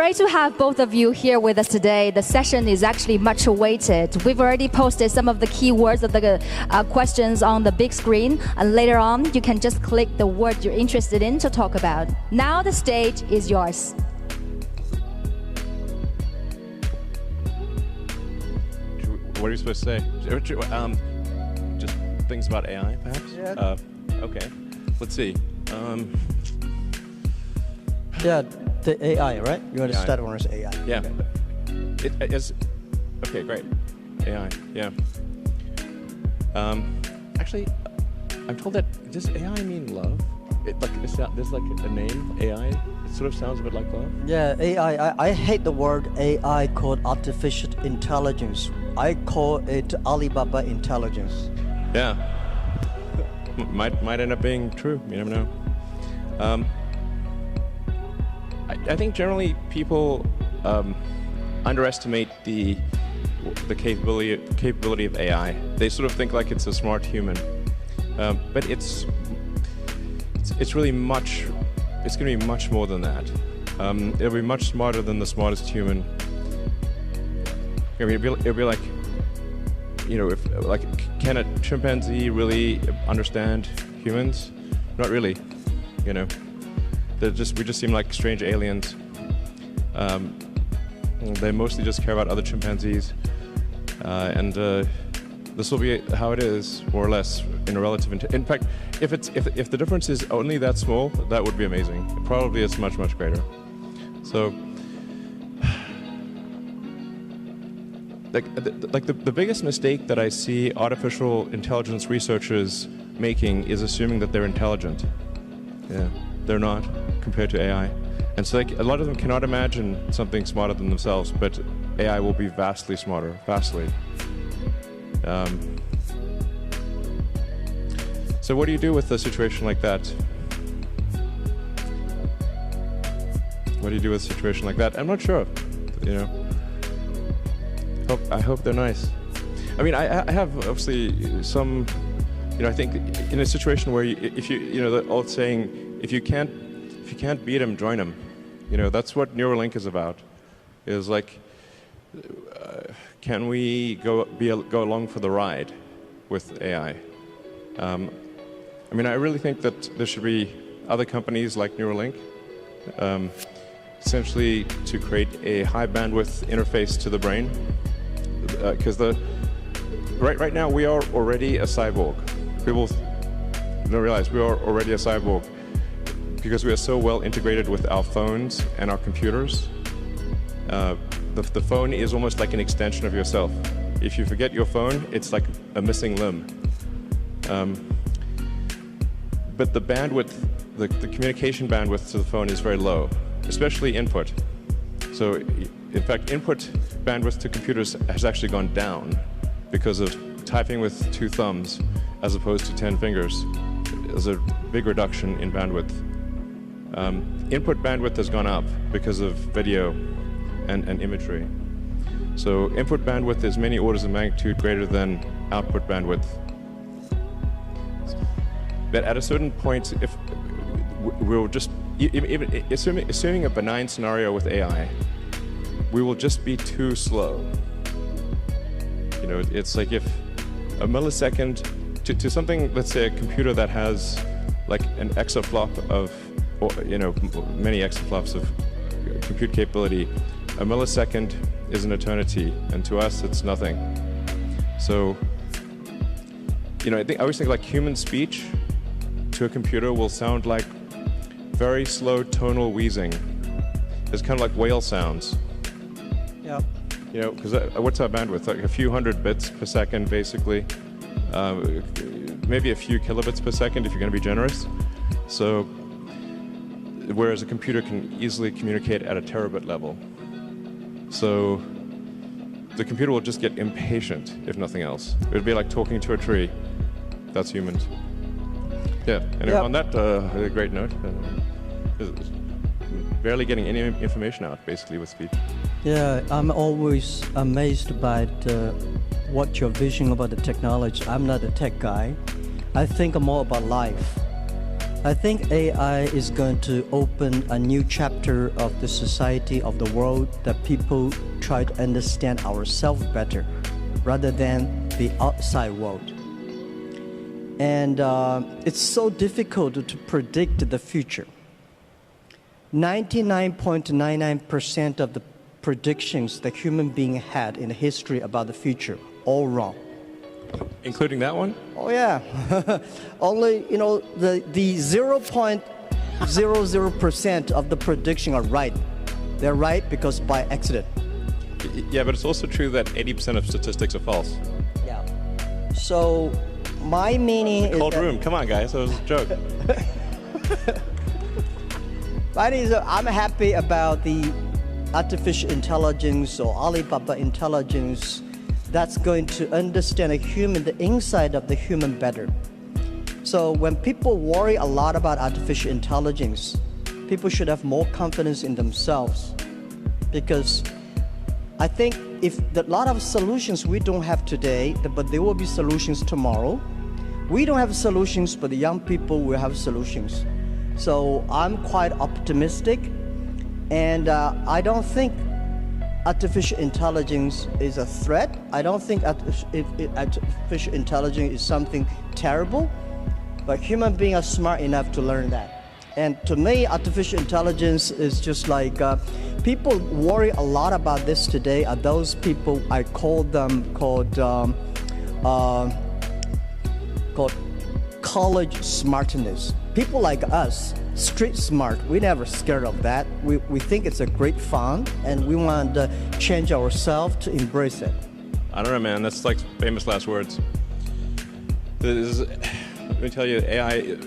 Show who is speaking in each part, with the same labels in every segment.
Speaker 1: great to have both of you here with us today. The session is actually much awaited. We've already posted some of the keywords of the questions on the big screen, and later on you can just click the word you're interested in to talk about. Now the stage is yours.
Speaker 2: What are you supposed to say? Just things about AI, perhaps?
Speaker 3: Yeah.
Speaker 2: Okay. Let's see.
Speaker 3: Yeah, the AI, right? You want to start on as AI.
Speaker 2: Yeah.
Speaker 3: Okay.
Speaker 2: It is. Okay, great. AI. Yeah. Actually, I'm told that does AI mean love? There's like a name AI. It sort of sounds a bit like love.
Speaker 3: Yeah, AI. I hate the word AI called artificial intelligence. I call it Alibaba intelligence.
Speaker 2: Yeah. Might end up being true. You never know. I think generally people underestimate the capability of AI. They sort of think like it's a smart human, but it's really much. It's going to be much more than that. It'll be much smarter than the smartest human. I mean, it'll be like, you know, can a chimpanzee really understand humans? Not really, you know. We just seem like strange aliens. They mostly just care about other chimpanzees, and this will be how it is, more or less, in a relative. In fact, if the difference is only that small, that would be amazing. Probably it's much greater. So, the biggest mistake that I see artificial intelligence researchers making is assuming that they're intelligent. Yeah, they're not compared to AI. And so a lot of them cannot imagine something smarter than themselves, but AI will be vastly smarter, vastly. So what do you do with a situation like that? What do you do with a situation like that? I'm not sure, you know. I hope they're nice. I mean, I have obviously some, you know, I think in a situation where if you know, the old saying, if you can't beat them, join them. You know, that's what Neuralink is about. Is like, can we go along for the ride with AI? I mean, I really think that there should be other companies like Neuralink, essentially to create a high bandwidth interface to the brain, because right now we are already a cyborg. People don't realize we are already a cyborg because we are so well integrated with our phones and our computers. The phone is almost like an extension of yourself. If you forget your phone, it's like a missing limb. But the bandwidth, the communication bandwidth to the phone is very low, especially input. So, in fact, input bandwidth to computers has actually gone down because of typing with 2 thumbs as opposed to 10 fingers. There's a big reduction in bandwidth. Input bandwidth has gone up because of video and imagery. So input bandwidth is many orders of magnitude greater than output bandwidth. But at a certain point, if we'll just, even assuming a benign scenario with AI, we will just be too slow. You know, it's like if a millisecond to something, let's say a computer that has like an exaflop of, or, you know, many exaflops of compute capability, a millisecond is an eternity, and to us it's nothing. So, you know, I always think like human speech to a computer will sound like very slow tonal wheezing. It's kind of like whale sounds.
Speaker 3: Yeah.
Speaker 2: You know, because what's our bandwidth? Like a few hundred bits per second, basically. Maybe a few kilobits per second if you're going to be generous. So, whereas a computer can easily communicate at a terabit level. So, the computer will just get impatient, if nothing else. It would be like talking to a tree. That's humans. Yeah, and on that great note, barely getting any information out, basically, with speech.
Speaker 3: Yeah, I'm always amazed by what your vision about the technology. I'm not a tech guy. I think more about life. I think AI is going to open a new chapter of the society, of the world, that people try to understand ourselves better rather than the outside world. And it's so difficult to predict the future. 99.99% of the predictions that human being had in the history about the future, all wrong.
Speaker 2: Including that one?
Speaker 3: Oh yeah, only the 0.00% of the prediction are right. They're right because by accident.
Speaker 2: Yeah, but it's also true that 80% of statistics are false.
Speaker 3: Yeah. So my meaning is
Speaker 2: Cold
Speaker 3: that,
Speaker 2: room, come on guys, that was a joke.
Speaker 3: my meaning is that I'm happy about the artificial intelligence or Alibaba intelligence that's going to understand a human, the inside of the human better. So when people worry a lot about artificial intelligence, people should have more confidence in themselves, because I think if a lot of solutions we don't have today, but there will be solutions tomorrow. We don't have solutions, but the young people will have solutions. So I'm quite optimistic, and I don't think artificial intelligence is a threat. I don't think artificial intelligence is something terrible, but human beings are smart enough to learn that. And to me, artificial intelligence is just like, people worry a lot about this today are those people, I call them called college smartness. People like us, street smart, we never scared of that. We think it's a great fun, and we want to change ourselves to embrace it.
Speaker 2: I don't know, man, that's like famous last words. Let me tell you, AI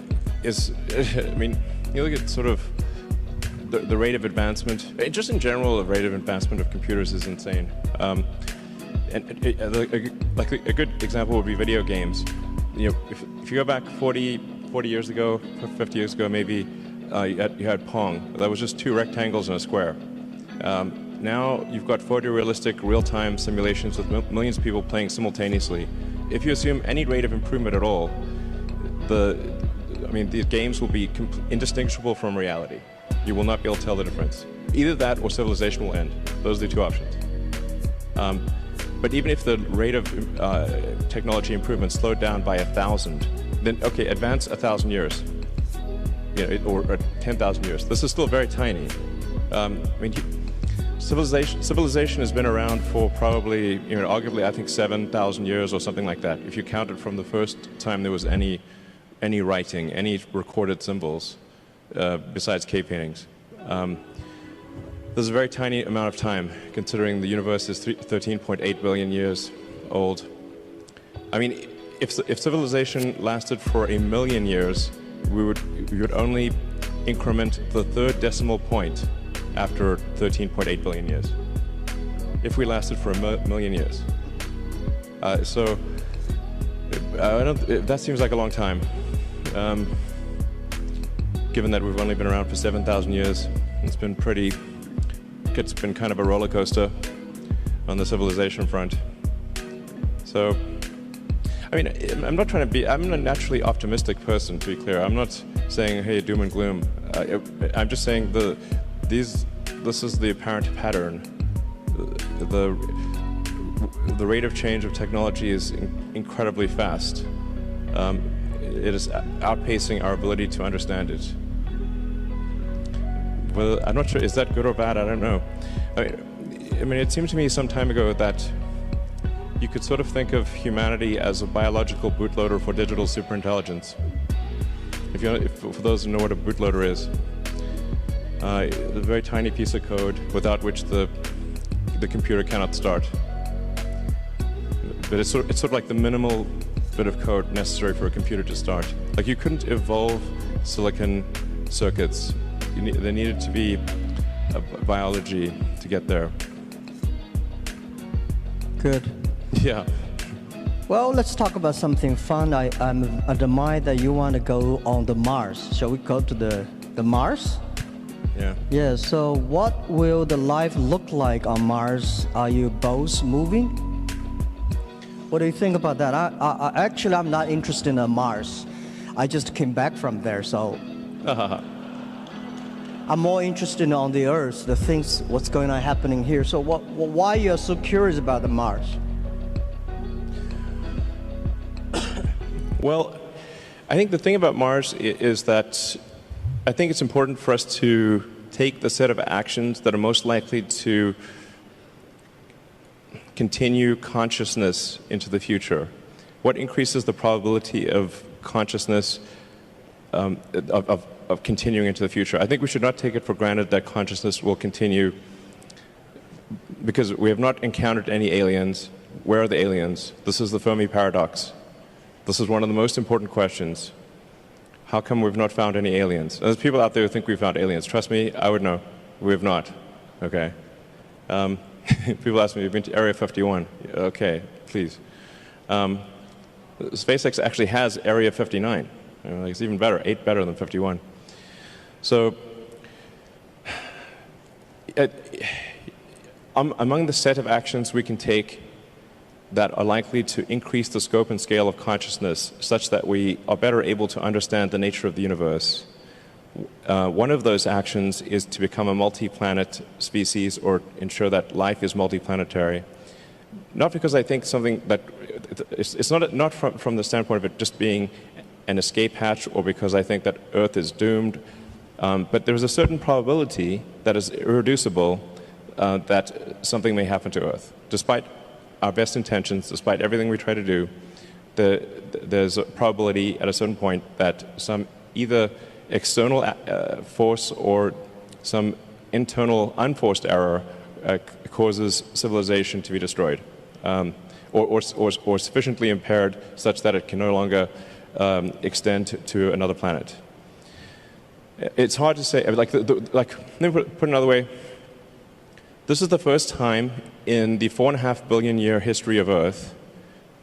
Speaker 2: is, I mean, you look at sort of the rate of advancement, just in general, the rate of advancement of computers is insane. And like a good example would be video games. You know, if you go back 40 years ago, 50 years ago maybe, you had Pong. That was just two rectangles and a square. Now you've got photorealistic real-time simulations with millions of people playing simultaneously. If you assume any rate of improvement at all, these games will be indistinguishable from reality. You will not be able to tell the difference. Either that or civilization will end. Those are the two options. But even if the rate of technology improvement slowed down by 1,000, then okay, advance 1,000 years, or 10,000 years. This is still very tiny. Civilization has been around for probably, arguably, I think 7,000 years or something like that. If you count it from the first time there was any writing, any recorded symbols, besides cave paintings. There's a very tiny amount of time, considering the universe is 13.8 billion years old. I mean, if civilization lasted for 1 million years, we would only increment the third decimal point after 13.8 billion years. If we lasted for 1 million years, that seems like a long time. Given that we've only been around for 7,000 years, it's been kind of a roller coaster on the civilization front. So, I mean, I'm a naturally optimistic person, to be clear. I'm not saying, hey, doom and gloom. I'm just saying this is the apparent pattern. The rate of change of technology is incredibly fast. It is outpacing our ability to understand it. Well, I'm not sure, is that good or bad? I don't know. I mean, it seemed to me some time ago that you could sort of think of humanity as a biological bootloader for digital superintelligence. For those who know what a bootloader is, a very tiny piece of code without which the computer cannot start. But it's sort of like the minimal bit of code necessary for a computer to start. Like, you couldn't evolve silicon circuits. There needed to be biology to get there.
Speaker 3: Good.
Speaker 2: Yeah.
Speaker 3: Well, let's talk about something fun. I admire that you want to go on the Mars. Shall we go to the Mars?
Speaker 2: Yeah.
Speaker 3: Yeah, so what will the life look like on Mars? Are you both moving? What do you think about that? Actually, I'm not interested in Mars. I just came back from there, so I'm more interested on the Earth, the things, what's going on happening here. So why you're so curious about the Mars?
Speaker 2: Well, I think the thing about Mars is that I think it's important for us to take the set of actions that are most likely to continue consciousness into the future. What increases the probability of consciousness of continuing into the future? I think we should not take it for granted that consciousness will continue because we have not encountered any aliens. Where are the aliens? This is the Fermi paradox. This is one of the most important questions. How come we've not found any aliens? There's people out there who think we've found aliens. Trust me, I would know. We have not. Okay. People ask me, you've been to Area 51. Okay, please. SpaceX actually has Area 59. It's even better, 8 better than 51. So, among the set of actions we can take that are likely to increase the scope and scale of consciousness such that we are better able to understand the nature of the universe. One of those actions is to become a multi-planet species or ensure that life is multiplanetary. Not because I think something that, it's not from the standpoint of it just being an escape hatch or because I think that Earth is doomed, but there's a certain probability that is irreducible that something may happen to Earth. Despite our best intentions, despite everything we try to do, there's a probability at a certain point that some either external force or some internal unforced error causes civilization to be destroyed, or sufficiently impaired such that it can no longer extend to another planet. It's hard to say. Like, let me put it another way. This is the first time in the 4.5 billion year history of Earth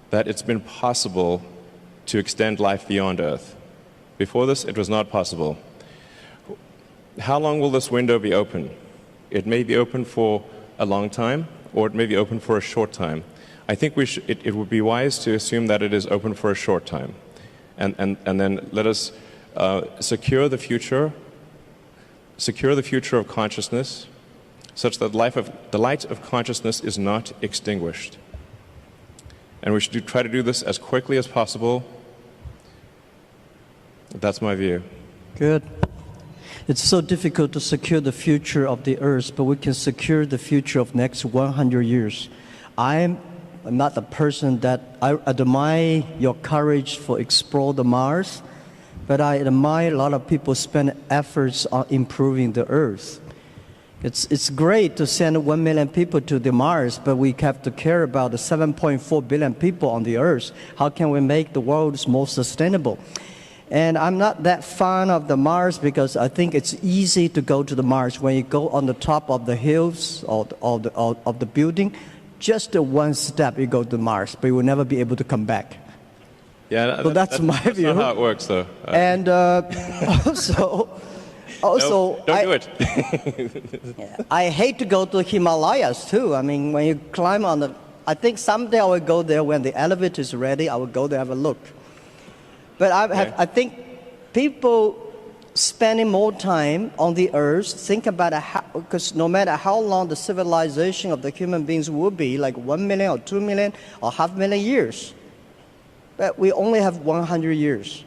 Speaker 2: that it's been possible to extend life beyond Earth. Before this, it was not possible. How long will this window be open? It may be open for a long time, or it may be open for a short time. I think it would be wise to assume that it is open for a short time. And then let us secure the future of consciousness, such that the light of consciousness is not extinguished. And we should try to do this as quickly as possible. That's my view.
Speaker 3: Good. It's so difficult to secure the future of the Earth, but we can secure the future of next 100 years. I'm not the person that I admire your courage for explore the Mars, but I admire a lot of people spend efforts on improving the Earth. It's great to send 1 million people to the Mars, but we have to care about the 7.4 billion people on the Earth. How can we make the world more sustainable? And I'm not that fan of the Mars because I think it's easy to go to the Mars. When you go on the top of the hills or of the building, just one step you go to Mars, but you will never be able to come back.
Speaker 2: Yeah,
Speaker 3: so that's my view.
Speaker 2: That's not how it works, though.
Speaker 3: And also,
Speaker 2: don't do it.
Speaker 3: I hate to go to Himalayas too. I mean, when you climb on the, I think someday I will go there when the elevator is ready. I will go there and have a look. But I think people spending more time on the Earth, think about how, because no matter how long the civilization of the human beings will be, like 1 million or 2 million or 500,000 years, but we only have 100 years.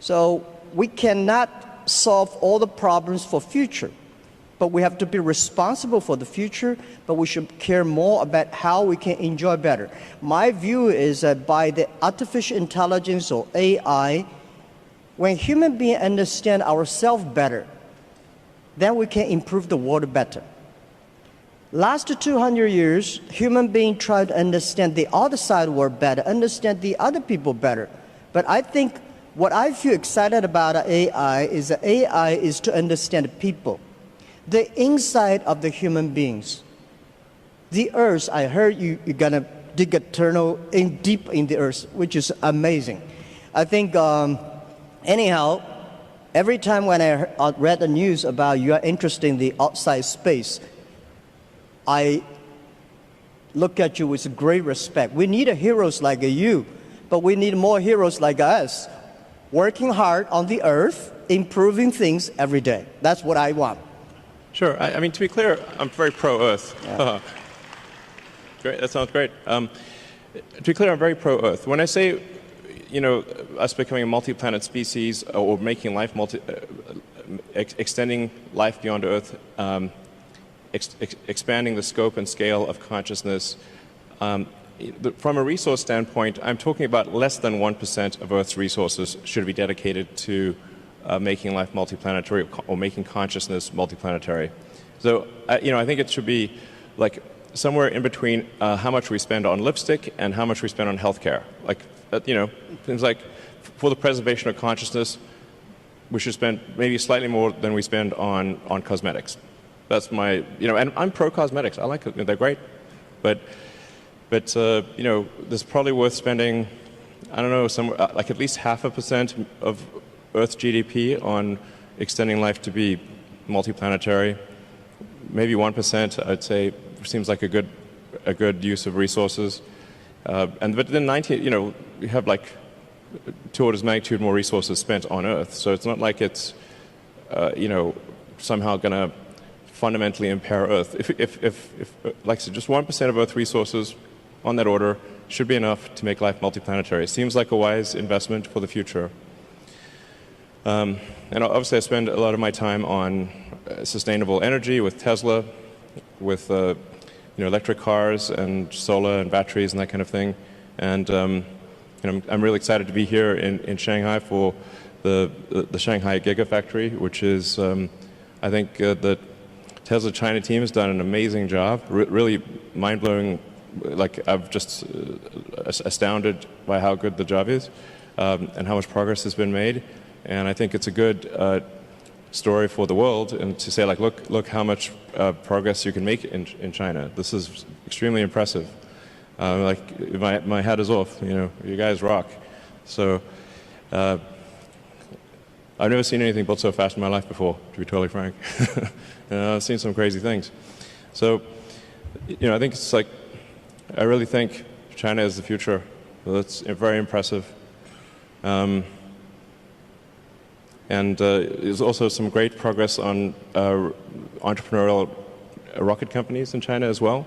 Speaker 3: So we cannot solve all the problems for future, but we have to be responsible for the future, but we should care more about how we can enjoy better. My view is that by the artificial intelligence or AI, when human beings understand ourselves better, then we can improve the world better. Last 200 years, human beings tried to understand the other side of the world better, understand the other people better. But I think what I feel excited about AI is that AI is to understand people, the inside of the human beings. The Earth, I heard you're going to dig a tunnel deep in the Earth, which is amazing. I think, anyhow, every time when I read the news about you are interested in the outside space, I look at you with great respect. We need heroes like you, but we need more heroes like us working hard on the earth, improving things every day. That's what I want.
Speaker 2: Sure. I mean, to be clear, I'm very pro-Earth. Yeah. Great. That sounds great. To be clear, I'm very pro-Earth. When I say, us becoming a multi-planet species or making life extending life beyond Earth, expanding the scope and scale of consciousness, from a resource standpoint, I'm talking about less than 1% of Earth's resources should be dedicated to making life multiplanetary or making consciousness multiplanetary. So, I think it should be like somewhere in between how much we spend on lipstick and how much we spend on healthcare. Like, things like for the preservation of consciousness, we should spend maybe slightly more than we spend on cosmetics. That's my, and I'm pro-cosmetics. I like it. They're great. But there's probably worth spending, I don't know, somewhere like at least 0.5% of Earth's GDP on extending life to be multiplanetary. Maybe 1%, I'd say, seems like a good use of resources. But then we have like 2 orders of magnitude more resources spent on Earth. So it's not like it's, somehow going to fundamentally impair Earth. If like I said, just 1% of Earth resources on that order should be enough to make life multiplanetary. It seems like a wise investment for the future. And obviously I spend a lot of my time on sustainable energy with Tesla, with electric cars and solar and batteries and that kind of thing. And I'm really excited to be here in Shanghai for the Shanghai Gigafactory, which is, I think the Tesla China team has done an amazing job, really mind-blowing. Like, I'm just astounded by how good the job is and how much progress has been made. And I think it's a good story for the world, and to say, like, look how much progress you can make in China. This is extremely impressive. My hat is off. You guys rock. So I've never seen anything built so fast in my life before, to be totally frank. I've seen some crazy things. So I think it's like, I really think China is the future. That's very impressive. And there's also some great progress on entrepreneurial rocket companies in China as well.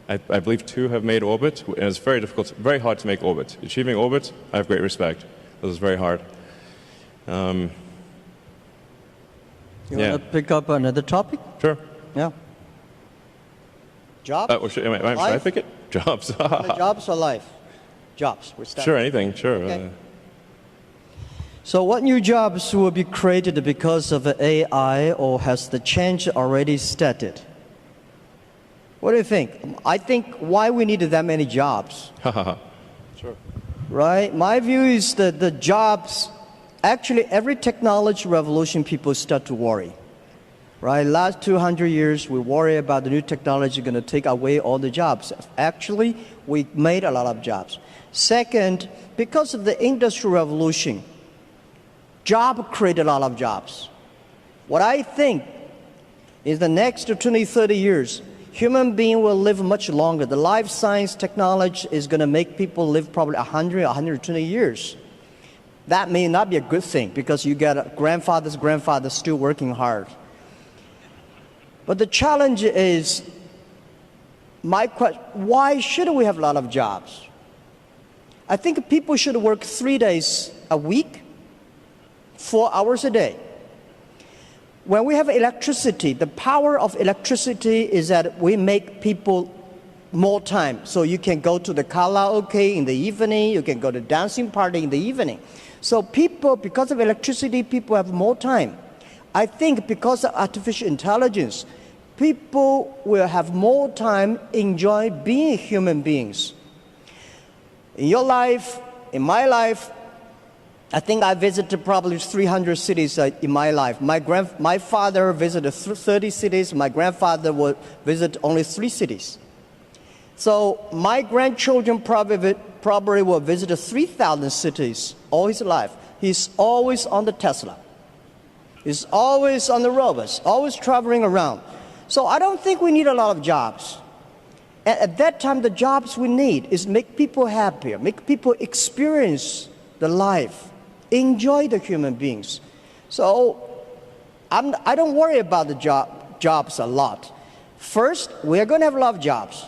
Speaker 2: I believe 2 have made orbit, and it's very difficult, very hard to make orbit. Achieving orbit, I have great respect. This is very hard.
Speaker 3: You want to pick up another topic?
Speaker 2: Sure.
Speaker 3: Yeah. Jobs?
Speaker 2: Should I pick it? Jobs.
Speaker 3: Jobs or life? Jobs.
Speaker 2: Sure, anything, sure.
Speaker 3: Okay. So what new jobs will be created because of AI, or has the change already started? What do you think? I think why we need that many jobs.
Speaker 2: Sure.
Speaker 3: Right? My view is that the jobs, actually every technology revolution people start to worry. Right? Last 200 years, we worry about the new technology going to take away all the jobs. Actually, we made a lot of jobs. Second, because of the industrial revolution, job created a lot of jobs. What I think is the next 20, 30 years, human being will live much longer. The life science technology is going to make people live probably 100, 120 years. That may not be a good thing, because you get grandfathers still working hard. But the challenge is, my question, why should we have a lot of jobs? I think people should work 3 days a week, 4 hours a day. When we have electricity, the power of electricity is that we make people more time. So you can go to the karaoke in the evening, you can go to dancing party in the evening. So people, because of electricity, people have more time. I think because of artificial intelligence, people will have more time enjoy being human beings. In your life, in my life, I think I visited probably 300 cities in my life. My father visited 30 cities. My grandfather would visit only 3 cities. So my grandchildren probably will visit 3,000 cities all his life. He's always on the Tesla. He's always on the robots, always traveling around. So I don't think we need a lot of jobs. At that time, the jobs we need is make people happier, make people experience the life, enjoy the human beings. So I don't worry about the jobs a lot. First, we are going to have a lot of jobs.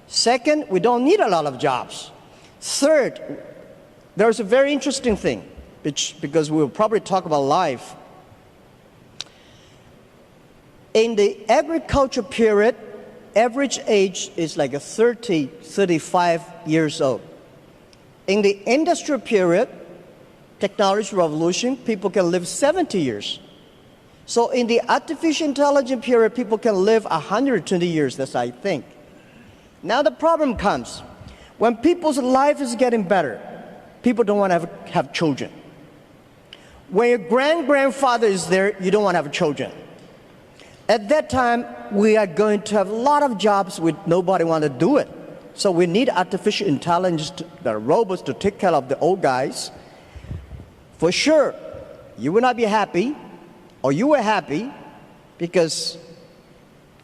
Speaker 3: Second, we don't need a lot of jobs. Third, there's a very interesting thing, because we'll probably talk about life. In the agriculture period, average age is like 30, 35 years old. In the industrial period, technology revolution, people can live 70 years. So in the artificial intelligence period, people can live 120 years, that's I think. Now the problem comes, when people's life is getting better, people don't want to have children. When your grandfather is there, you don't want to have children. At that time, we are going to have a lot of jobs with nobody want to do it. So we need artificial intelligence, the robots to take care of the old guys. For sure, you will not be happy, or you were happy, because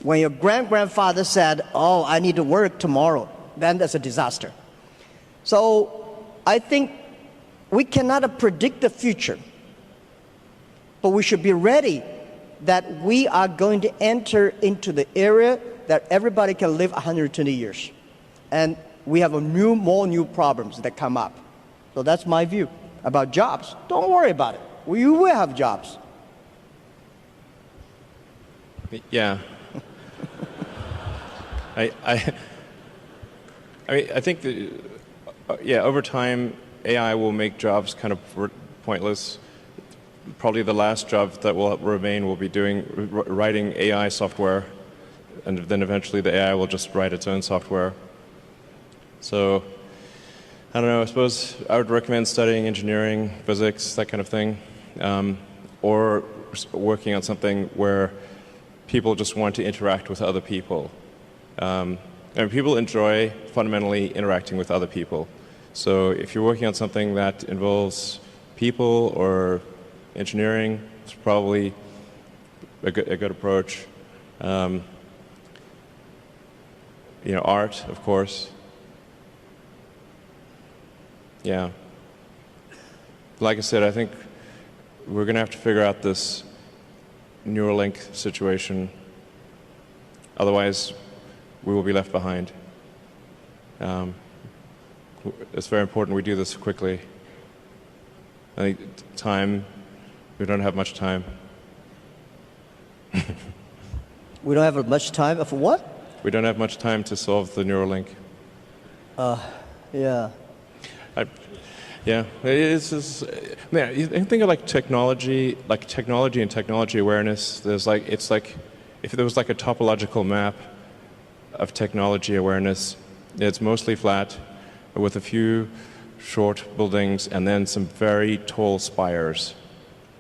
Speaker 3: when your grandfather said, oh, I need to work tomorrow, then that's a disaster. So I think we cannot predict the future, but we should be ready that we are going to enter into the area that everybody can live 120 years. And we have more new problems that come up. So that's my view about jobs. Don't worry about it. We will have jobs.
Speaker 2: Yeah. I mean, I think that, yeah, over time, AI will make jobs kind of pointless. Probably the last job that will remain will be writing AI software, and then eventually the AI will just write its own software. So, I don't know, I suppose I would recommend studying engineering, physics, that kind of thing, or working on something where people just want to interact with other people. And people enjoy fundamentally interacting with other people. So if you're working on something that involves people or engineering, it's probably a good approach. You know, art, of course. Yeah. Like I said, I think we're going to have to figure out this Neuralink situation. Otherwise, we will be left behind. It's very important we do this quickly. I think time, we don't have much time.
Speaker 3: We don't have much time for what?
Speaker 2: We don't have much time to solve the Neuralink.
Speaker 3: Yeah.
Speaker 2: Yeah, man, you think of like technology and technology awareness. It's like if there was like a topological map of technology awareness, it's mostly flat with a few short buildings and then some very tall spires.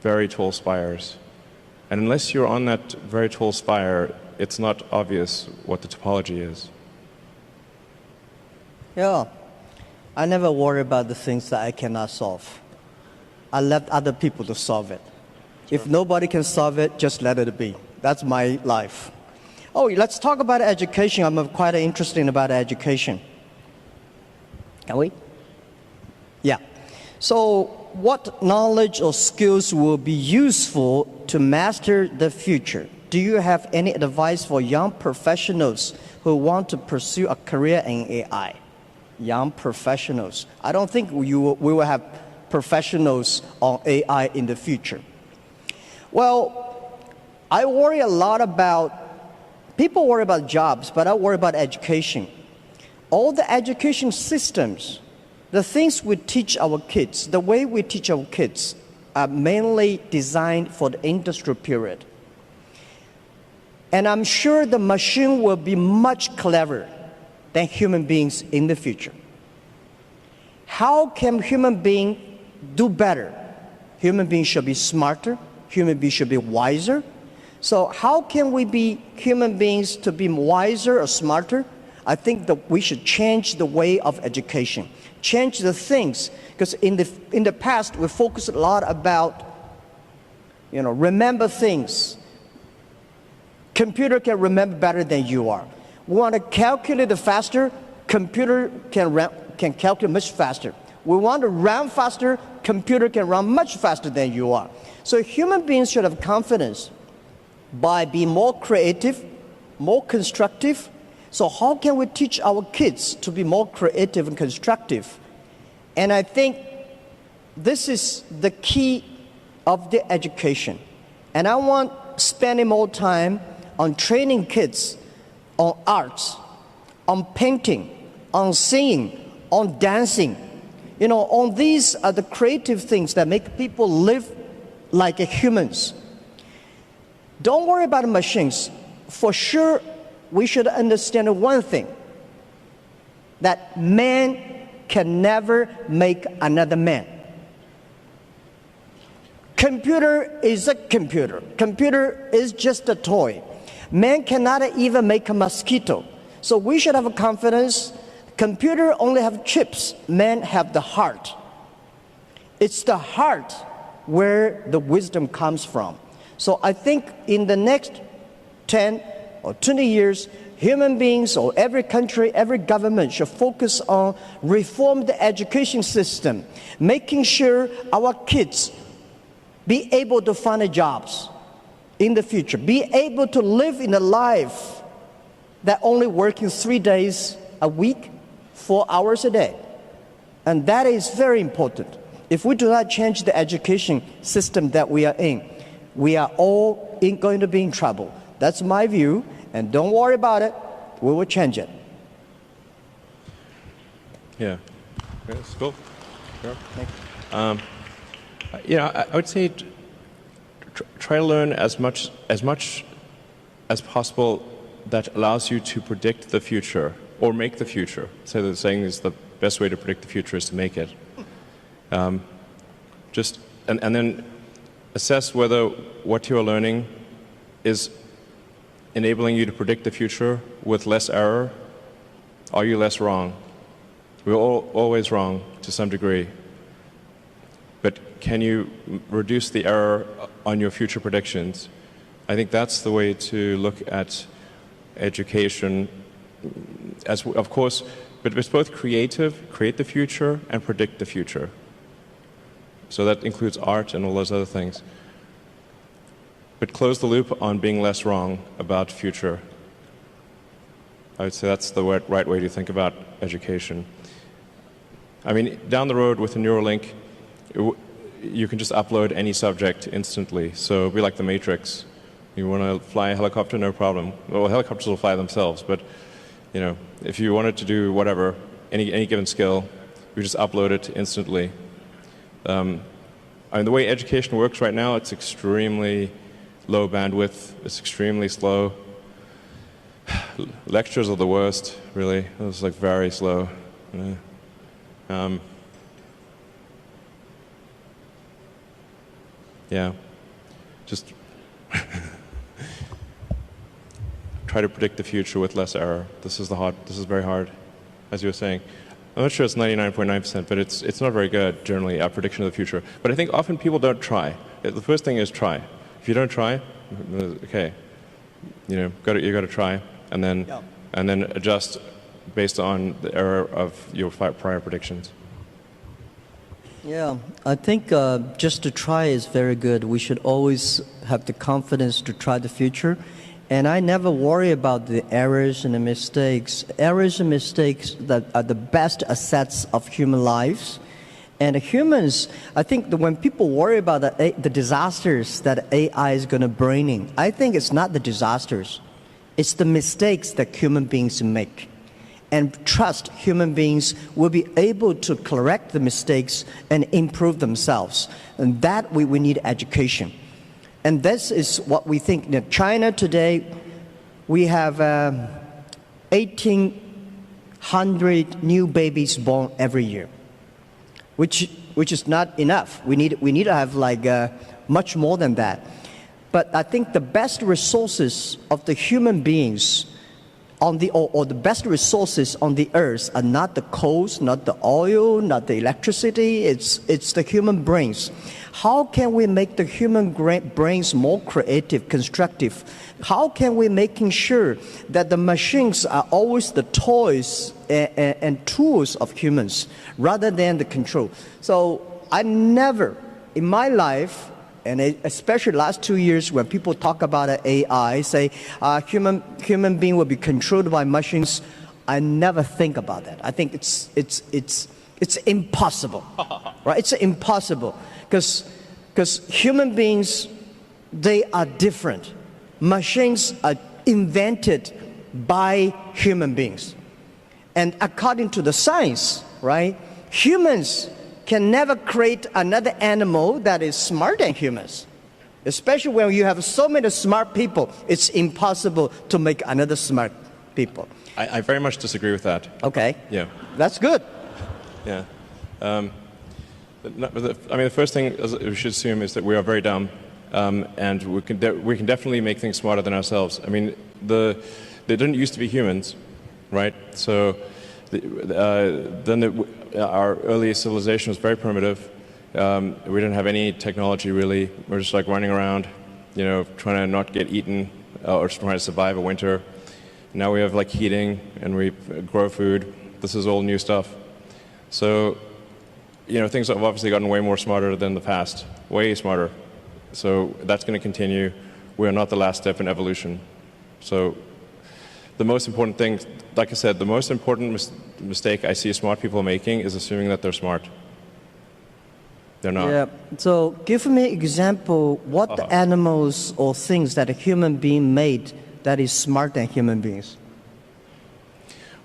Speaker 2: And unless you're on that very tall spire, it's not obvious what the topology is.
Speaker 3: Yeah. I never worry about the things that I cannot solve. I let other people to solve it. Sure. If nobody can solve it, just let it be. That's my life. Oh, let's talk about education. I'm quite interested about education. Can we? Yeah. So what knowledge or skills will be useful to master the future? Do you have any advice for young professionals who want to pursue a career in AI? Young professionals. I don't think we will have professionals on AI in the future. Well, I worry a lot about, people worry about jobs, but I worry about education. All the education systems, the things we teach our kids, the way we teach our kids are mainly designed for the industrial period. And I'm sure the machine will be much cleverer than human beings in the future. How can human beings do better? Human beings should be smarter. Human beings should be wiser. So how can we be human beings to be wiser or smarter? I think that we should change the way of education, change the things, because in the past we focused a lot about, remember things. Computer can remember better than you are. We want to calculate faster, computer can calculate much faster. We want to run faster, computer can run much faster than you are. So human beings should have confidence by being more creative, more constructive. So how can we teach our kids to be more creative and constructive? And I think this is the key of the education. And I want spending more time on training kids on arts, on painting, on singing, on dancing. You know, on these are the creative things that make people live like humans. Don't worry about the machines. For sure, we should understand one thing, that man can never make another man. Computer is a computer. Computer is just a toy. Man cannot even make a mosquito. So we should have confidence. Computer only have chips. Man have the heart. It's the heart where the wisdom comes from. So I think in the next 10 or 20 years, human beings or every country, every government should focus on reform the education system, making sure our kids be able to find jobs in the future, be able to live in a life that only working 3 days a week, 4 hours a day. And that is very important. If we do not change the education system that we are in, we are all going to be in trouble. That's my view, and don't worry about it. We will change it.
Speaker 2: Yeah. That's cool. Sure.
Speaker 3: Thank you.
Speaker 2: Yeah, I would say try to learn as much as possible that allows you to predict the future or make the future. So they're saying is the best way to predict the future is to make it. And then assess whether what you are learning is enabling you to predict the future with less error. Are you less wrong? We're always wrong to some degree. But can you reduce the error on your future predictions? I think that's the way to look at education. As of course, but it's both create the future, and predict the future. So that includes art and all those other things. But close the loop on being less wrong about future. I would say that's the right way to think about education. I mean, down the road with a Neuralink, you can just upload any subject instantly. So it'll be like the Matrix. You want to fly a helicopter, no problem. Well, helicopters will fly themselves, but you know, if you wanted to do whatever, any given skill, you just upload it instantly. I mean, the way education works right now, it's extremely low bandwidth. It's extremely slow. Lectures are the worst, really. It's like very slow. Yeah, just try to predict the future with less error. This is very hard, as you were saying. I'm not sure it's 99.9%, but it's not very good generally at prediction of the future. But I think often people don't try. The first thing is try. If you don't try, okay, you know, you got to try, and then adjust based on the error of your prior predictions.
Speaker 3: Yeah, I think just to try is very good. We should always have the confidence to try the future. And I never worry about the errors and the mistakes. Errors and mistakes that are the best assets of human lives. And humans, I think that when people worry about the disasters that AI is going to bring in, I think it's not the disasters. It's the mistakes that human beings make. And trust human beings will be able to correct the mistakes and improve themselves. And that we need education. And this is what we think. In China today, we have 1,800 new babies born every year, which is not enough. We need to have like much more than that. But I think the best resources of the human beings on the or the best resources on the earth are not the coals, not the oil, not the electricity. It's the human brains. How can we make the human brains more creative, constructive? How can we making sure that the machines are always the toys and tools of humans rather than the control? So I never, in my life, and especially last 2 years when people talk about AI, say human being will be controlled by machines, I never think about that. I think it's impossible, right? It's impossible because human beings, they are different. Machines are invented by human beings. And according to the science, right, humans can never create another animal that is smarter than humans. Especially when you have so many smart people, it's impossible to make another smart people.
Speaker 2: I very much disagree with that.
Speaker 3: Okay.
Speaker 2: Yeah.
Speaker 3: That's good.
Speaker 2: Yeah. I mean, the first thing we should assume is that we are very dumb, and we can definitely make things smarter than ourselves. I mean, they didn't used to be humans, right? So our early civilization was very primitive. We didn't have any technology really. We're just like running around, you know, trying to not get eaten or trying to survive a winter. Now we have like heating and we grow food. This is all new stuff. So, you know, things have obviously gotten way more smarter than the past, way smarter. So that's going to continue. We are not the last step in evolution. So the most important thing, like I said, the most important mistake I see smart people making is assuming that they're smart. They're not.
Speaker 3: Yeah. So give me an example, what the animals or things that a human being made that is smarter than human beings?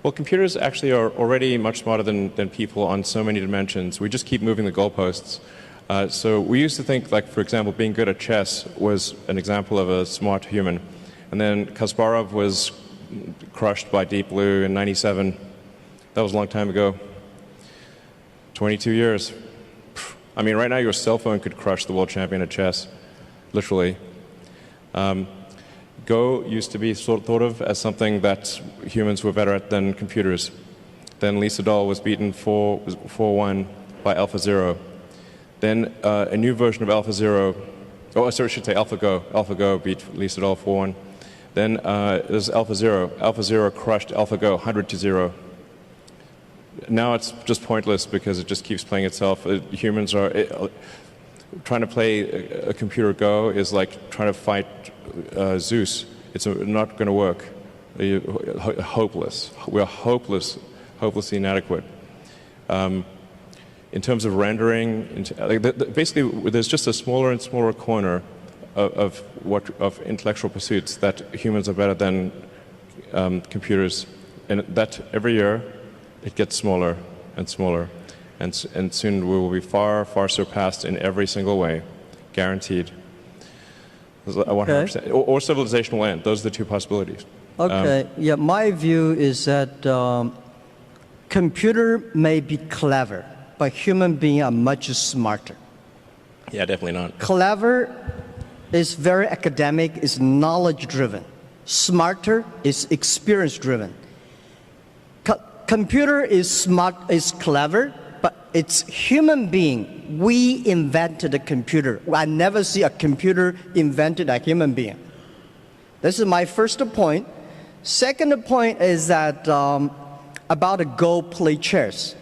Speaker 2: Well, computers actually are already much smarter than people on so many dimensions. We just keep moving the goalposts. So we used to think, like, for example, being good at chess was an example of a smart human. And then Kasparov was crushed by Deep Blue in '97. That was a long time ago. 22 years. I mean, right now your cell phone could crush the world champion at chess, literally. Go used to be thought of as something that humans were better at than computers. Then Lee Sedol was beaten 4-1 by AlphaZero. Then a new version of AlphaZero, oh, sorry, I should say AlphaGo. AlphaGo beat Lee Sedol 4-1. Then there's AlphaZero. AlphaZero crushed AlphaGo 100-0. Now it's just pointless because it just keeps playing itself. Humans are trying to play a computer Go is like trying to fight Zeus. It's not going to work. Hopeless. We're hopelessly inadequate. In terms of rendering, basically, there's just a smaller and smaller corner of intellectual pursuits that humans are better than computers, and that every year it gets smaller and smaller, and soon we will be far, far surpassed in every single way, guaranteed. 100%. Or civilization will end. Those are the two possibilities.
Speaker 3: Okay. Yeah, my view is that computer may be clever, but human beings are much smarter.
Speaker 2: Yeah, definitely not.
Speaker 3: Clever is very academic, is knowledge-driven. Smarter is experience-driven. Computer is smart, is clever, but it's human being. We invented a computer. I never see a computer invented a human being. This is my first point. Second point is that about a Go play chess.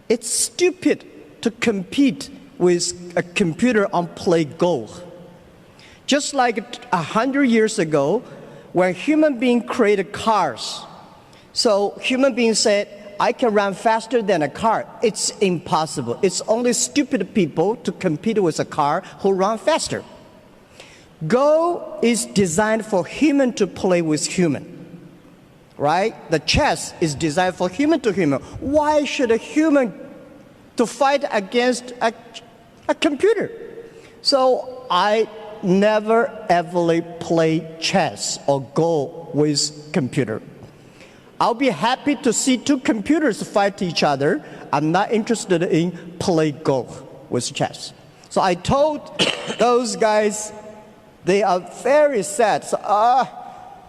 Speaker 3: It's stupid to compete with a computer on play Go. Just like 100 years ago, when human beings created cars, so human beings said, I can run faster than a car. It's impossible. It's only stupid people to compete with a car who run faster. Go is designed for human to play with human, right? The chess is designed for human to human. Why should a human to fight against a computer? So I never ever play chess or Go with computer. I'll be happy to see two computers fight each other. I'm not interested in play Go with chess. So I told those guys, they are very sad. So,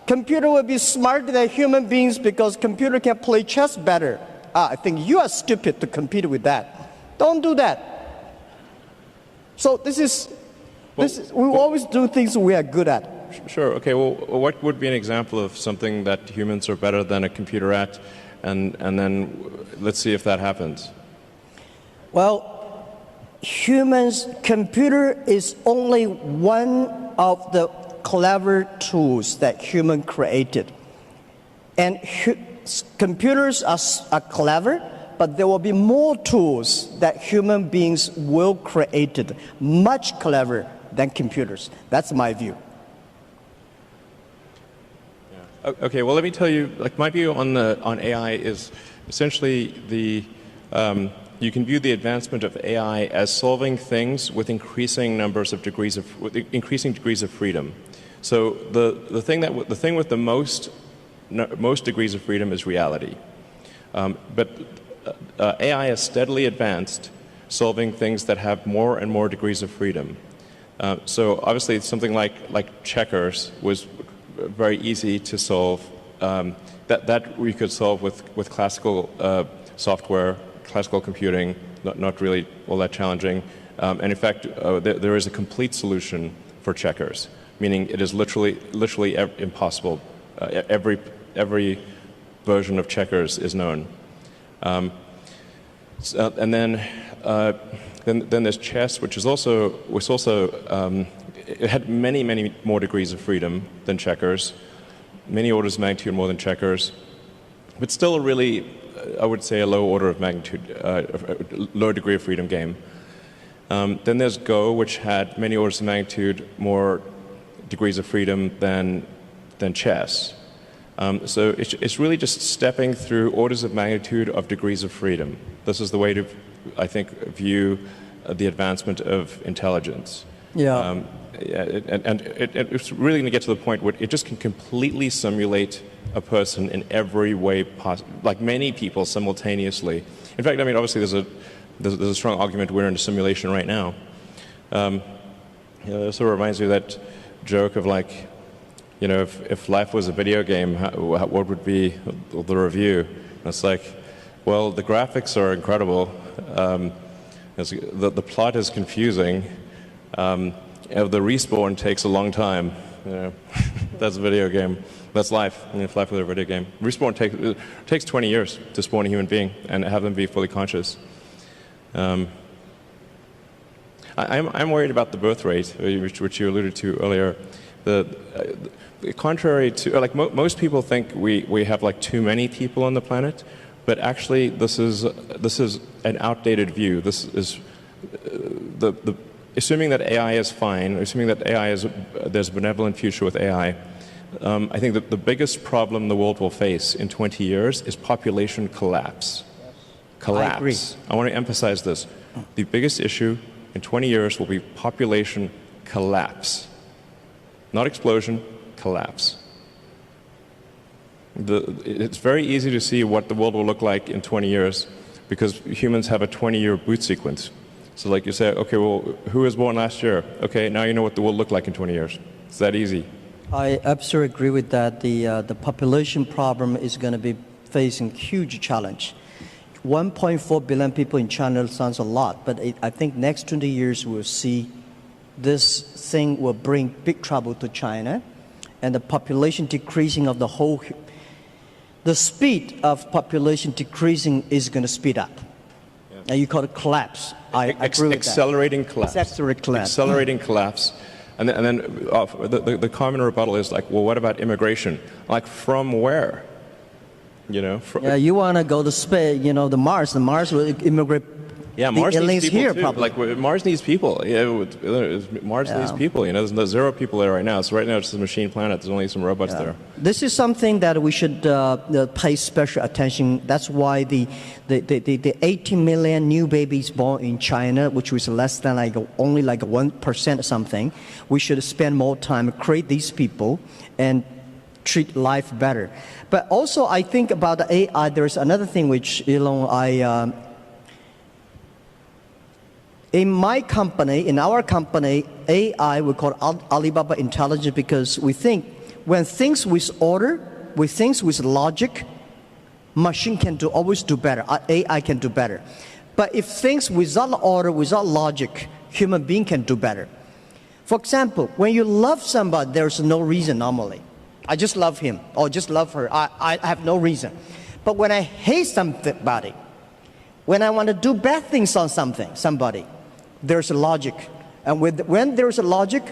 Speaker 3: computer will be smarter than human beings because computer can play chess better. I think you are stupid to compete with that. Don't do that. So we always do things we are good at.
Speaker 2: Sure. Okay. Well, what would be an example of something that humans are better than a computer at, and then let's see if that happens.
Speaker 3: Well, computer is only one of the clever tools that human created. And computers are clever, but there will be more tools that human beings will create, much clever than computers. That's my view.
Speaker 2: Yeah. Okay, well, let me tell you, like, my view on AI is essentially you can view the advancement of AI as solving things with increasing degrees of freedom. So the thing with the most degrees of freedom is reality. But AI has steadily advanced, solving things that have more and more degrees of freedom. So obviously something like checkers was very easy to solve. That we could solve with classical software, classical computing, not really all that challenging. And in fact, there is a complete solution for checkers, meaning it is literally impossible. Every version of checkers is known. And then there's chess, which was also it had many more degrees of freedom than checkers, many orders of magnitude more than checkers, but still really, I would say, a low order of magnitude, low degree of freedom game. Then there's Go, which had many orders of magnitude more degrees of freedom than chess. So it's really just stepping through orders of magnitude of degrees of freedom. This is the way to, I think, view the advancement of intelligence.
Speaker 3: Yeah.
Speaker 2: And it's really going to get to the point where it just can completely simulate a person in every way possible, like many people simultaneously. In fact, I mean, obviously there's a strong argument we're in a simulation right now. It sort of reminds me of that joke of, like, you know, if life was a video game, what would be the review? And it's like, well, the graphics are incredible. The plot is confusing. The respawn takes a long time. You know, that's a video game. That's life. I mean, if life was a video game, respawn takes 20 years to spawn a human being and have them be fully conscious. I'm worried about the birth rate, which you alluded to earlier. Contrary to, like, most people think we have like too many people on the planet, but actually this is an outdated view. This is assuming that AI is fine, assuming that there's a benevolent future with AI. I think that the biggest problem the world will face in 20 years is population collapse. Collapse.
Speaker 3: I agree.
Speaker 2: I want to emphasize this. The biggest issue in 20 years will be population collapse. Not explosion, collapse. It's very easy to see what the world will look like in 20 years because humans have a 20-year boot sequence. So like you say, okay, well, who was born last year? Okay, now you know what the world look like in 20 years. It's that easy.
Speaker 3: I absolutely agree with that. The population problem is going to be facing huge challenge. 1.4 billion people in China sounds a lot, but I think next 20 years we'll see this thing will bring big trouble to China, and the population decreasing of the speed of population decreasing is going to speed up. Yeah. And you call it collapse. I agree with
Speaker 2: accelerating
Speaker 3: that.
Speaker 2: Collapse.
Speaker 3: Accelerating collapse.
Speaker 2: And then the common rebuttal is like, well, what about immigration? Like, from where? You know?
Speaker 3: Yeah, you want to go to space, you know, the Mars will immigrate.
Speaker 2: Yeah, Mars needs people
Speaker 3: here,
Speaker 2: too.
Speaker 3: probably.
Speaker 2: Like, Mars needs people. Yeah, Mars needs people. You know, there's 0 people there right now. So right now it's a machine planet. There's only some robots there.
Speaker 3: This is something that we should pay special attention. That's why the 18 million new babies born in China, which was less than only 1% or something, we should spend more time create these people and treat life better. But also, I think about the AI. There's another thing which, Elon, in our company, AI, we call it Alibaba Intelligence, because we think when things with order, with things with logic, machine can always do better. AI can do better. But if things without order, without logic, human being can do better. For example, when you love somebody, there's no reason normally. I just love him or just love her. I have no reason. But when I hate somebody, when I want to do bad things on somebody, there's a logic. And when there's a logic,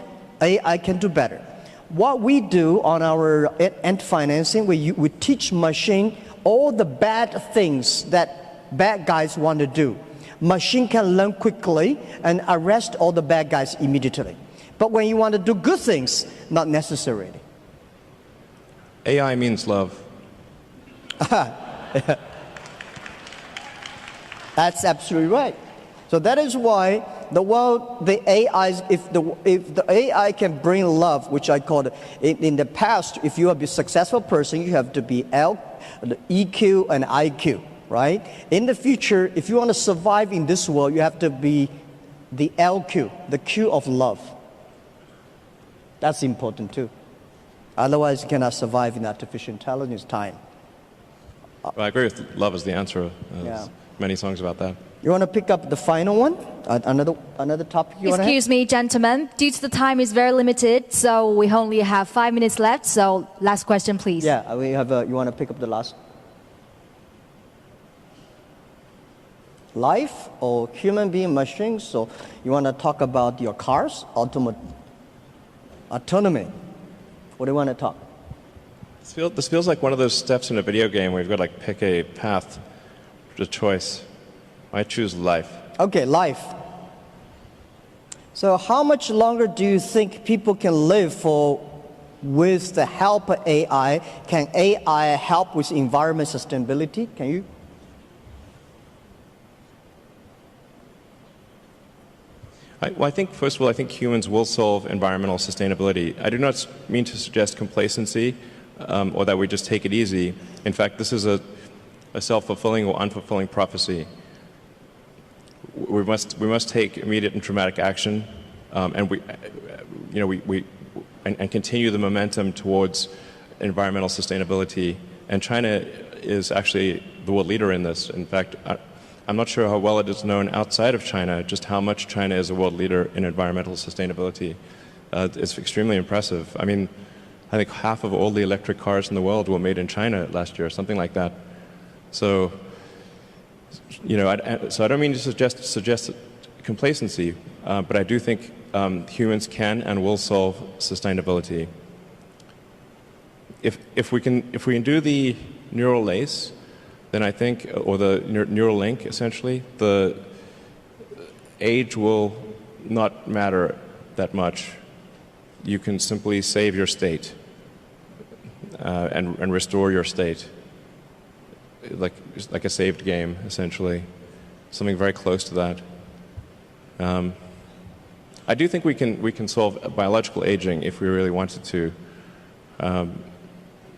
Speaker 3: AI can do better. What we do on our end financing, we teach machine all the bad things that bad guys want to do. Machine can learn quickly and arrest all the bad guys immediately. But when you want to do good things, not necessarily.
Speaker 2: AI means love.
Speaker 3: That's absolutely right. So that is why the world, the AIs, if the AI can bring love, which I call it, in the past, if you are a successful person, you have to be EQ and IQ, right? In the future, if you want to survive in this world, you have to be the LQ, the Q of love. That's important too. Otherwise, you cannot survive in artificial intelligence time.
Speaker 2: Well, I agree with love is the answer.
Speaker 3: Yeah.
Speaker 2: Many songs about that.
Speaker 3: You want to pick up the final one? Another topic you want to have?
Speaker 1: Excuse me, gentlemen. Due to the time is very limited, so we only have 5 minutes left. So last question, please.
Speaker 3: Yeah, we have. You want to pick up the last? Life or human being machines? So you want to talk about your cars, autonomy? What do you want to talk?
Speaker 2: This feels like one of those steps in a video game where you've got to like pick a path, a choice. I choose life.
Speaker 3: Okay, life. So how much longer do you think people can live with the help of AI? Can AI help with environment sustainability? Can you?
Speaker 2: I think, first of all, I think humans will solve environmental sustainability. I do not mean to suggest complacency or that we just take it easy. In fact, this is a self-fulfilling or unfulfilling prophecy. We must take immediate and dramatic action, and continue the momentum towards environmental sustainability. And China is actually the world leader in this. In fact, I'm not sure how well it is known outside of China, just how much China is a world leader in environmental sustainability. It's extremely impressive. I mean, I think half of all the electric cars in the world were made in China last year, something like that. So, I don't mean to suggest complacency, but I do think humans can and will solve sustainability. If we can do the neural lace, then I think, or the neural link, essentially, the age will not matter that much. You can simply save your state and restore your state, like a saved game, essentially, something very close to that. I do think we can solve biological aging if we really wanted to.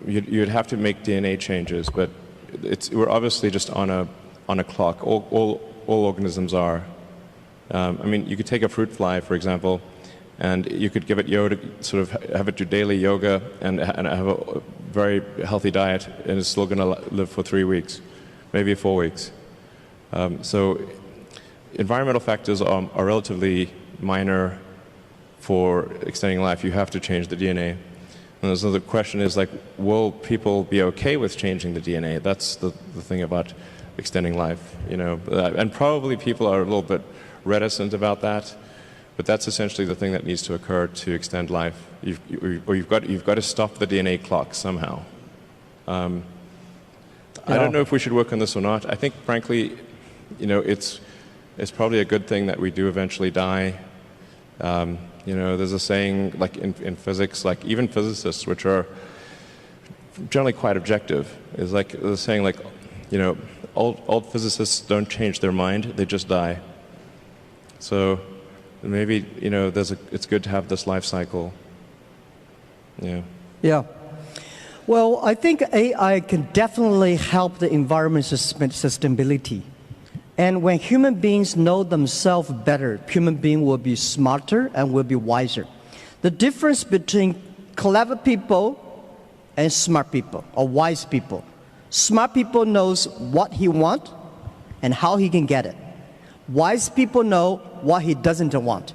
Speaker 2: You'd have to make DNA changes, but we're obviously just on a clock. All organisms are. I mean, you could take a fruit fly, for example, and you could give it yoga, sort of have it do daily yoga and have a very healthy diet, and it's still going to live for 3 weeks, maybe 4 weeks. So environmental factors are relatively minor for extending life. You have to change the DNA. And so the question is, like, will people be okay with changing the DNA? That's the thing about extending life, and probably people are a little bit reticent about that, but that's essentially the thing that needs to occur to extend life. You've got to stop the DNA clock somehow. I don't know if we should work on this or not. I think, frankly, it's probably a good thing that we do eventually die. There's a saying, like in physics, like even physicists, which are generally quite objective, is like the saying, like, old physicists don't change their mind; they just die. So maybe it's good to have this life cycle. Yeah.
Speaker 3: Yeah. Well, I think AI can definitely help the environment sustainability. And when human beings know themselves better, human beings will be smarter and will be wiser. The difference between clever people and smart people, or wise people. Smart people knows what he wants and how he can get it. Wise people know what he doesn't want.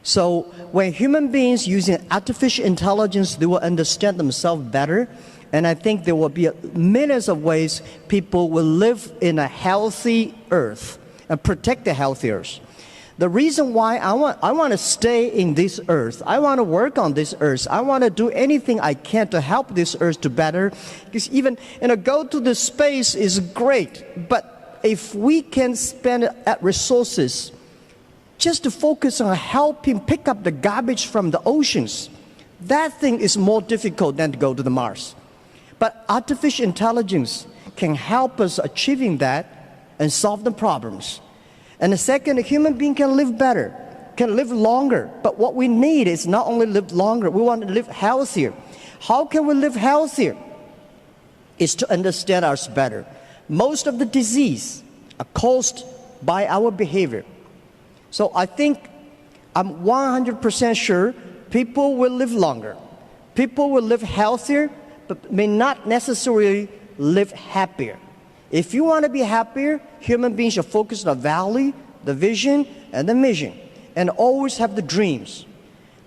Speaker 3: So when human beings using artificial intelligence, they will understand themselves better. And I think there will be millions of ways people will live in a healthy earth and protect the healthy earth. The reason why I want to stay in this earth, I want to work on this earth, I want to do anything I can to help this earth to better. Because even go to the space is great, but if we can spend resources just to focus on helping pick up the garbage from the oceans, that thing is more difficult than to go to the Mars. But artificial intelligence can help us achieving that and solve the problems. And the second, a human being can live better, can live longer. But what we need is not only live longer, we want to live healthier. How can we live healthier? It's to understand us better. Most of the disease are caused by our behavior. So I think I'm 100% sure people will live longer. People will live healthier, but may not necessarily live happier. If you want to be happier, human beings should focus on the value, the vision, and the mission, and always have the dreams.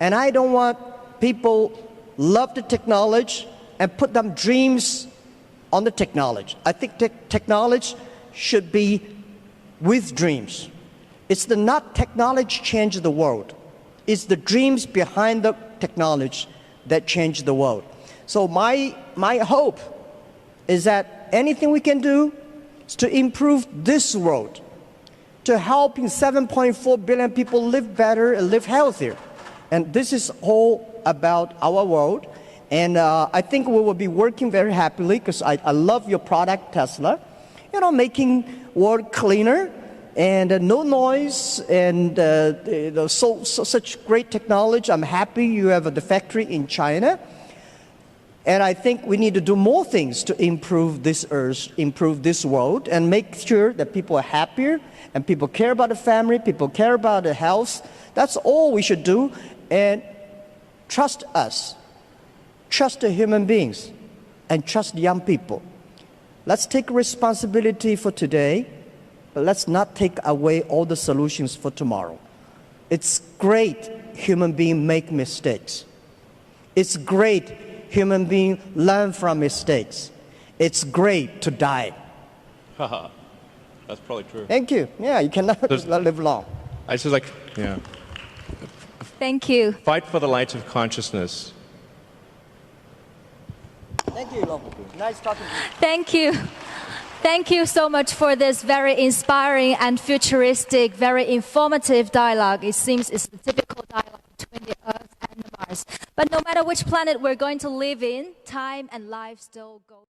Speaker 3: And I don't want people love the technology and put them dreams on the technology. I think technology should be with dreams. It's not technology change the world. It's the dreams behind the technology that change the world. So my hope is that anything we can do is to improve this world, to helping 7.4 billion people live better and live healthier. And this is all about our world. And I think we will be working very happily because I love your product, Tesla. Making world cleaner and no noise and such great technology. I'm happy you have the factory in China. And I think we need to do more things to improve this earth, improve this world, and make sure that people are happier and people care about the family, people care about the health. That's all we should do. And trust us. Trust the human beings and trust young people. Let's take responsibility for today, but let's not take away all the solutions for tomorrow. It's great human beings make mistakes. It's great human beings learn from mistakes. It's great to die.
Speaker 2: Haha, that's probably true.
Speaker 3: Thank you. Yeah, you cannot live long.
Speaker 2: I just yeah.
Speaker 1: Thank you.
Speaker 2: Fight for the light of consciousness.
Speaker 3: Thank you, Elon. Nice talking to you.
Speaker 1: Thank you. Thank you so much for this very inspiring and futuristic, very informative dialogue. It seems it's the typical dialogue between the Earth and the Mars. But no matter which planet we're going to live in, time and life still go.